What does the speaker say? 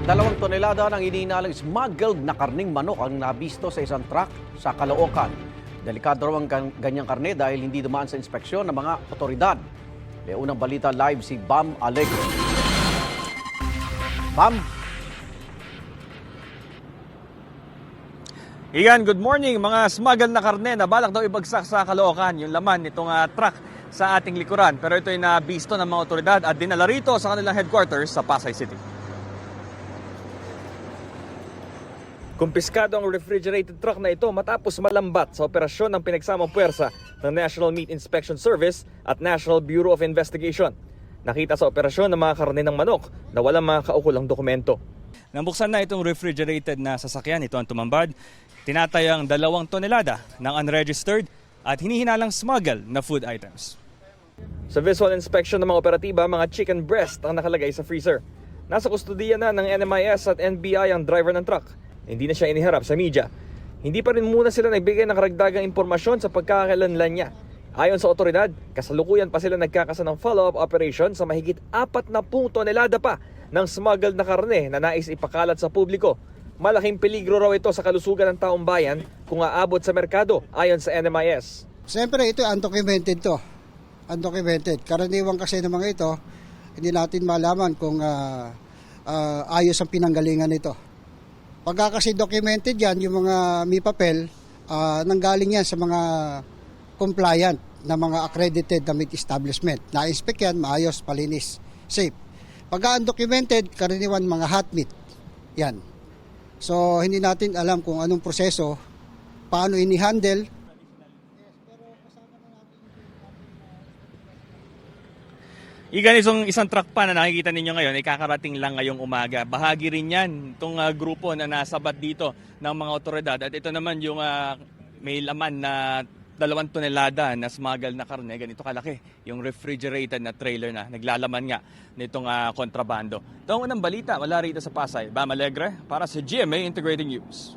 2 tonelada ng iniinalang smuggled na karning manok ang nabisto sa isang truck sa Caloocan. Delikado raw ang ganyang karne dahil hindi dumaan sa inspeksyon ng mga otoridad. May unang balita live si Bam Alegre. Bam? Iyan, good morning. Mga smuggled na karne na balak daw ibagsak sa Caloocan. Yung laman nitong truck sa ating likuran. Pero ito ay nabisto ng mga otoridad at dinala rito sa kanilang headquarters sa Pasay City. Kumpiskado ang refrigerated truck na ito matapos malambat sa operasyon ng pinagsamang puwersa ng National Meat Inspection Service at National Bureau of Investigation. Nakita sa operasyon ng mga karne ng manok na walang mga kaukulang dokumento. Nabuksan na itong refrigerated na sasakyan, ito ang tumambad. Tinatayang 2 tonelada ng unregistered at hinihinalang smuggle na food items. Sa visual inspection ng mga operatiba, mga chicken breast ang nakalagay sa freezer. Nasa kustudiya na ng NMIS at NBI ang driver ng truck. Hindi na siya iniharap sa media. Hindi pa rin muna sila nagbigay ng karagdagang impormasyon sa pagkakakilanlan niya. Ayon sa otoridad, kasalukuyan pa sila nagkakasa ng follow-up operation sa mahigit 40 tonelada pa ng smuggled na karne na nais ipakalat sa publiko. Malaking peligro raw ito sa kalusugan ng taong bayan kung aabot sa merkado ayon sa NMIS. Siyempre ito undocumented to. Undocumented. Karaniwan kasi ng mga ito, hindi natin malaman kung ayos ang pinanggalingan nito. Pagka kasi documented yan, yung mga may papel, nanggaling yan sa mga compliant na mga accredited na meat establishment. Na-inspect yan, maayos, palinis, safe. Pagka undocumented, karaniwan mga hot meat. Yan. So, hindi natin alam kung anong proseso, paano ini-handle. Isang truck pa na nakikita ninyo ngayon ay kakarating lang ngayong umaga. Bahagi rin yan itong grupo na nasabat dito ng mga otoridad. At ito naman yung may laman na 2 tonelada na smuggled na karne. Ganito kalaki yung refrigerated na trailer na naglalaman nga nitong kontrabando. Ito ang unang balita mula rito sa Pasay. Bam Alegre para sa GMA Integrated News.